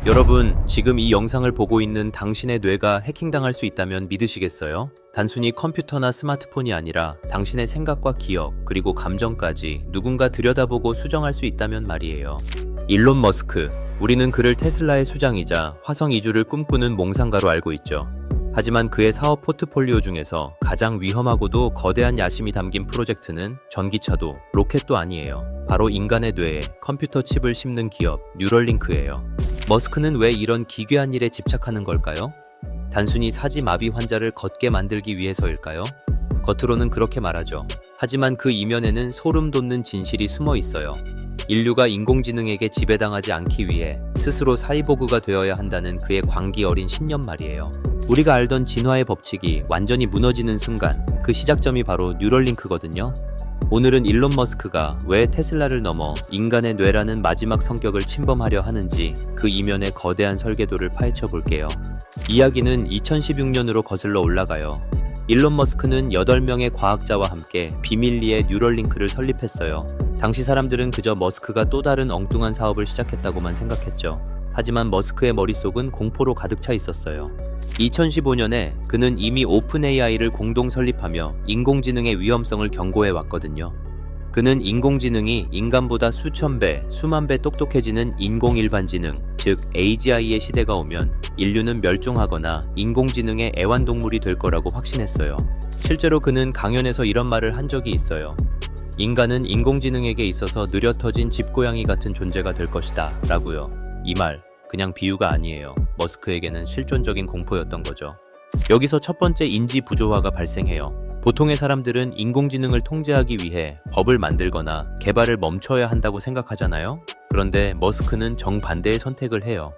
여러분, 지금 이 영상을 보고 있는 당신의 뇌가 해킹당할 수 있다면 믿으시겠어요? 단순히 컴퓨터나 스마트폰이 아니라 당신의 생각과 기억, 그리고 감정까지 누군가 들여다보고 수정할 수 있다면 말이에요. 일론 머스크, 우리는 그를 테슬라의 수장이자 화성 이주를 꿈꾸는 몽상가로 알고 있죠. 하지만 그의 사업 포트폴리오 중에서 가장 위험하고도 거대한 야심이 담긴 프로젝트는 전기차도 로켓도 아니에요. 바로 인간의 뇌에 컴퓨터 칩을 심는 기업 뉴럴링크예요. 머스크는 왜 이런 기괴한 일에 집착하는 걸까요? 단순히 사지마비 환자를 걷게 만들기 위해서일까요? 겉으로는 그렇게 말하죠. 하지만 그 이면에는 소름 돋는 진실이 숨어 있어요. 인류가 인공지능에게 지배당하지 않기 위해 스스로 사이보그가 되어야 한다는 그의 광기 어린 신념 말이에요. 우리가 알던 진화의 법칙이 완전히 무너지는 순간, 그 시작점이 바로 뉴럴링크거든요. 오늘은 일론 머스크가 왜 테슬라를 넘어 인간의 뇌라는 마지막 성격을 침범하려 하는지 그 이면의 거대한 설계도를 파헤쳐 볼게요. 이야기는 2016년으로 거슬러 올라가요. 일론 머스크는 8명의 과학자와 함께 비밀리에 뉴럴링크를 설립했어요. 당시 사람들은 그저 머스크가 또 다른 엉뚱한 사업을 시작했다고만 생각했죠. 하지만 머스크의 머릿속은 공포로 가득 차 있었어요. 2015년에 그는 이미 오픈 AI를 공동 설립하며 인공지능의 위험성을 경고해 왔거든요. 그는 인공지능이 인간보다 수천 배, 수만 배 똑똑해지는 인공일반지능, 즉 AGI의 시대가 오면 인류는 멸종하거나 인공지능의 애완동물이 될 거라고 확신했어요. 실제로 그는 강연에서 이런 말을 한 적이 있어요. 인간은 인공지능에게 있어서 느려 터진 집고양이 같은 존재가 될 것이다 라고요. 이 말, 그냥 비유가 아니에요. 머스크에게는 실존적인 공포였던 거죠. 여기서 첫 번째 인지 부조화가 발생해요. 보통의 사람들은 인공지능을 통제하기 위해 법을 만들거나 개발을 멈춰야 한다고 생각하잖아요. 그런데 머스크는 정반대의 선택을 해요.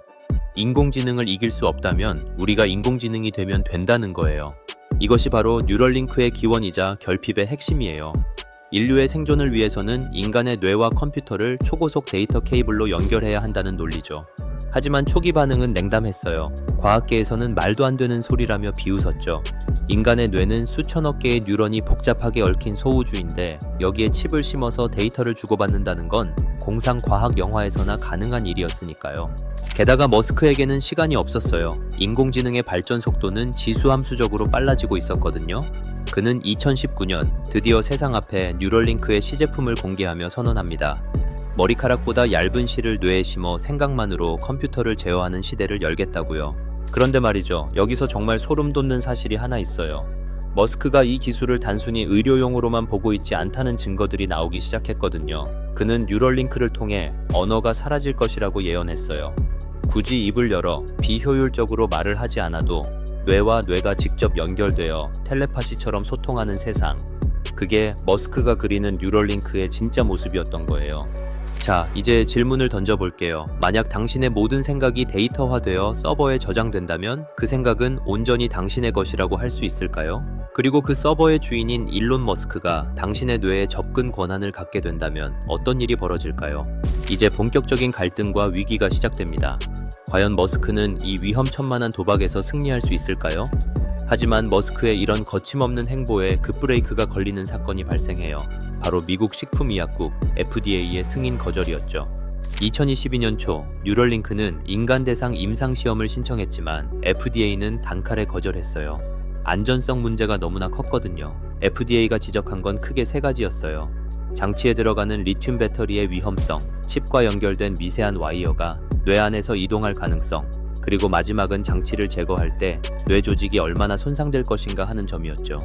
인공지능을 이길 수 없다면 우리가 인공지능이 되면 된다는 거예요. 이것이 바로 뉴럴링크의 기원이자 결핍의 핵심이에요. 인류의 생존을 위해서는 인간의 뇌와 컴퓨터를 초고속 데이터 케이블로 연결해야 한다는 논리죠. 하지만 초기 반응은 냉담했어요. 과학계에서는 말도 안 되는 소리라며 비웃었죠. 인간의 뇌는 수천억 개의 뉴런이 복잡하게 얽힌 소우주인데 여기에 칩을 심어서 데이터를 주고받는다는 건 공상 과학 영화에서나 가능한 일이었으니까요. 게다가 머스크에게는 시간이 없었어요. 인공지능의 발전 속도는 지수함수적으로 빨라지고 있었거든요. 그는 2019년 드디어 세상 앞에 뉴럴링크의 시제품을 공개하며 선언합니다. 머리카락보다 얇은 실을 뇌에 심어 생각만으로 컴퓨터를 제어하는 시대를 열겠다고요. 그런데 말이죠. 여기서 정말 소름 돋는 사실이 하나 있어요. 머스크가 이 기술을 단순히 의료용으로만 보고 있지 않다는 증거들이 나오기 시작했거든요. 그는 뉴럴링크를 통해 언어가 사라질 것이라고 예언했어요. 굳이 입을 열어 비효율적으로 말을 하지 않아도 뇌와 뇌가 직접 연결되어 텔레파시처럼 소통하는 세상. 그게 머스크가 그리는 뉴럴링크의 진짜 모습이었던 거예요. 자, 이제 질문을 던져볼게요. 만약 당신의 모든 생각이 데이터화되어 서버에 저장된다면 그 생각은 온전히 당신의 것이라고 할 수 있을까요? 그리고 그 서버의 주인인 일론 머스크가 당신의 뇌에 접근 권한을 갖게 된다면 어떤 일이 벌어질까요? 이제 본격적인 갈등과 위기가 시작됩니다. 과연 머스크는 이 위험천만한 도박에서 승리할 수 있을까요? 하지만 머스크의 이런 거침없는 행보에 급브레이크가 걸리는 사건이 발생해요. 바로 미국 식품의약국 FDA의 승인 거절이었죠. 2022년 초 뉴럴링크는 인간 대상 임상시험을 신청했지만 FDA는 단칼에 거절했어요. 안전성 문제가 너무나 컸거든요. FDA가 지적한 건 크게 3가지였어요. 장치에 들어가는 리튬 배터리의 위험성, 칩과 연결된 미세한 와이어가 뇌 안에서 이동할 가능성, 그리고 마지막은 장치를 제거할 때 뇌 조직이 얼마나 손상될 것인가 하는 점이었죠.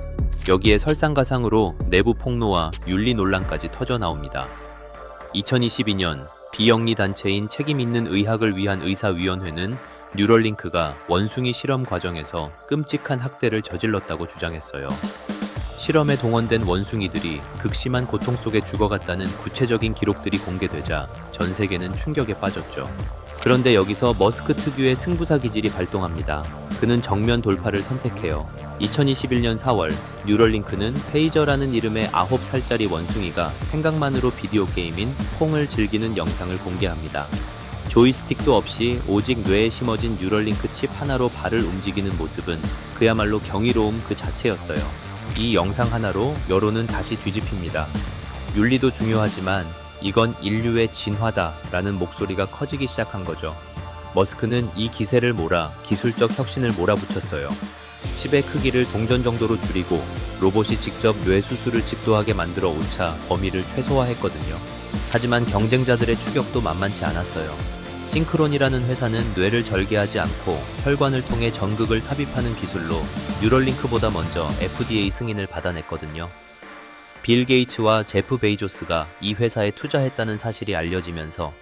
여기에 설상가상으로 내부 폭로와 윤리 논란까지 터져 나옵니다. 2022년 비영리 단체인 책임있는 의학을 위한 의사위원회는 뉴럴링크가 원숭이 실험 과정에서 끔찍한 학대를 저질렀다고 주장했어요. 실험에 동원된 원숭이들이 극심한 고통 속에 죽어갔다는 구체적인 기록들이 공개되자 전 세계는 충격에 빠졌죠. 그런데 여기서 머스크 특유의 승부사 기질이 발동합니다. 그는 정면 돌파를 선택해요. 2021년 4월 뉴럴링크는 페이저라는 이름의 9살짜리 원숭이가 생각만으로 비디오 게임인 퐁을 즐기는 영상을 공개합니다. 조이스틱도 없이 오직 뇌에 심어진 뉴럴링크 칩 하나로 발을 움직이는 모습은 그야말로 경이로움 그 자체였어요. 이 영상 하나로 여론은 다시 뒤집힙니다. 윤리도 중요하지만 이건 인류의 진화다 라는 목소리가 커지기 시작한 거죠. 머스크는 이 기세를 몰아 기술적 혁신을 몰아붙였어요. 칩의 크기를 동전 정도로 줄이고 로봇이 직접 뇌 수술을 집도하게 만들어 오차 범위를 최소화했거든요. 하지만 경쟁자들의 추격도 만만치 않았어요. 싱크론이라는 회사는 뇌를 절개하지 않고 혈관을 통해 전극을 삽입하는 기술로 뉴럴링크보다 먼저 FDA 승인을 받아냈거든요. 빌 게이츠와 제프 베이조스가 이 회사에 투자했다는 사실이 알려지면서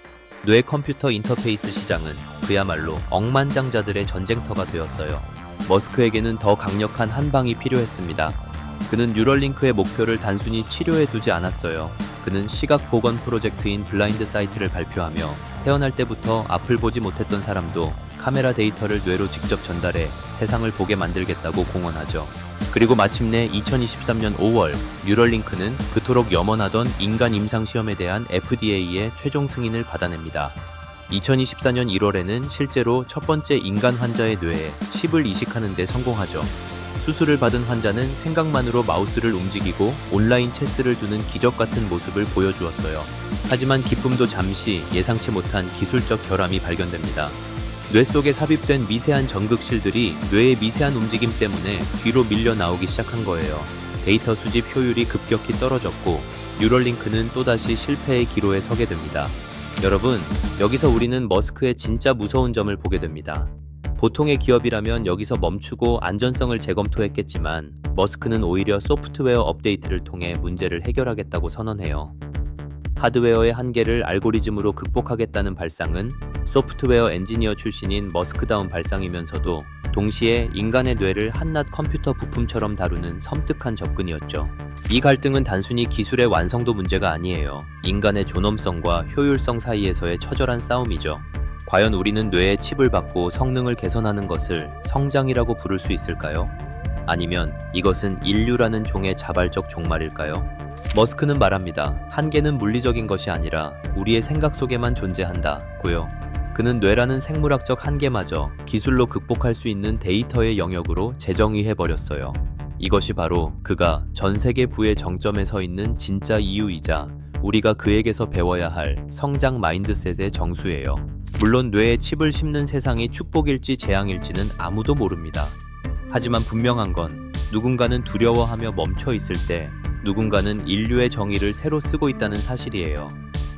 뇌 컴퓨터 인터페이스 시장은 그야말로 억만장자들의 전쟁터가 되었어요. 머스크에게는 더 강력한 한 방이 필요했습니다. 그는 뉴럴링크의 목표를 단순히 치료에 두지 않았어요. 그는 시각 보건 프로젝트인 블라인드 사이트를 발표하며 태어날 때부터 앞을 보지 못했던 사람도 카메라 데이터를 뇌로 직접 전달해 세상을 보게 만들겠다고 공언하죠. 그리고 마침내 2023년 5월 뉴럴링크는 그토록 염원하던 인간 임상시험에 대한 FDA의 최종 승인을 받아냅니다. 2024년 1월에는 실제로 첫 번째 인간 환자의 뇌에 칩을 이식하는 데 성공하죠. 수술을 받은 환자는 생각만으로 마우스를 움직이고 온라인 체스를 두는 기적 같은 모습을 보여주었어요. 하지만 기쁨도 잠시 예상치 못한 기술적 결함이 발견됩니다. 뇌 속에 삽입된 미세한 전극실들이 뇌의 미세한 움직임 때문에 뒤로 밀려 나오기 시작한 거예요. 데이터 수집 효율이 급격히 떨어졌고 뉴럴링크는 또다시 실패의 기로에 서게 됩니다. 여러분, 여기서 우리는 머스크의 진짜 무서운 점을 보게 됩니다. 보통의 기업이라면 여기서 멈추고 안전성을 재검토했겠지만 머스크는 오히려 소프트웨어 업데이트를 통해 문제를 해결하겠다고 선언해요. 하드웨어의 한계를 알고리즘으로 극복하겠다는 발상은 소프트웨어 엔지니어 출신인 머스크다운 발상이면서도 동시에 인간의 뇌를 한낱 컴퓨터 부품처럼 다루는 섬뜩한 접근이었죠. 이 갈등은 단순히 기술의 완성도 문제가 아니에요. 인간의 존엄성과 효율성 사이에서의 처절한 싸움이죠. 과연 우리는 뇌에 칩을 받고 성능을 개선하는 것을 성장이라고 부를 수 있을까요? 아니면 이것은 인류라는 종의 자발적 종말일까요? 머스크는 말합니다. 한계는 물리적인 것이 아니라 우리의 생각 속에만 존재한다고요. 그는 뇌라는 생물학적 한계마저 기술로 극복할 수 있는 데이터의 영역으로 재정의해버렸어요. 이것이 바로 그가 전 세계 부의 정점에 서 있는 진짜 이유이자 우리가 그에게서 배워야 할 성장 마인드셋의 정수예요. 물론 뇌에 칩을 심는 세상이 축복일지 재앙일지는 아무도 모릅니다. 하지만 분명한 건 누군가는 두려워하며 멈춰 있을 때 누군가는 인류의 정의를 새로 쓰고 있다는 사실이에요.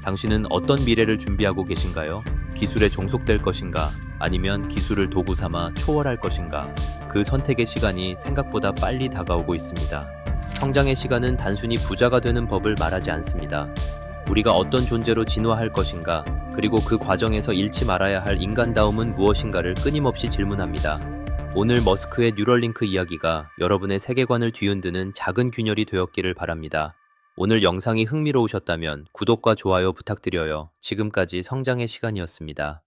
당신은 어떤 미래를 준비하고 계신가요? 기술에 종속될 것인가? 아니면 기술을 도구 삼아 초월할 것인가? 그 선택의 시간이 생각보다 빨리 다가오고 있습니다. 성장의 시간은 단순히 부자가 되는 법을 말하지 않습니다. 우리가 어떤 존재로 진화할 것인가, 그리고 그 과정에서 잃지 말아야 할 인간다움은 무엇인가를 끊임없이 질문합니다. 오늘 머스크의 뉴럴링크 이야기가 여러분의 세계관을 뒤흔드는 작은 균열이 되었기를 바랍니다. 오늘 영상이 흥미로우셨다면 구독과 좋아요 부탁드려요. 지금까지 성장의 시간이었습니다.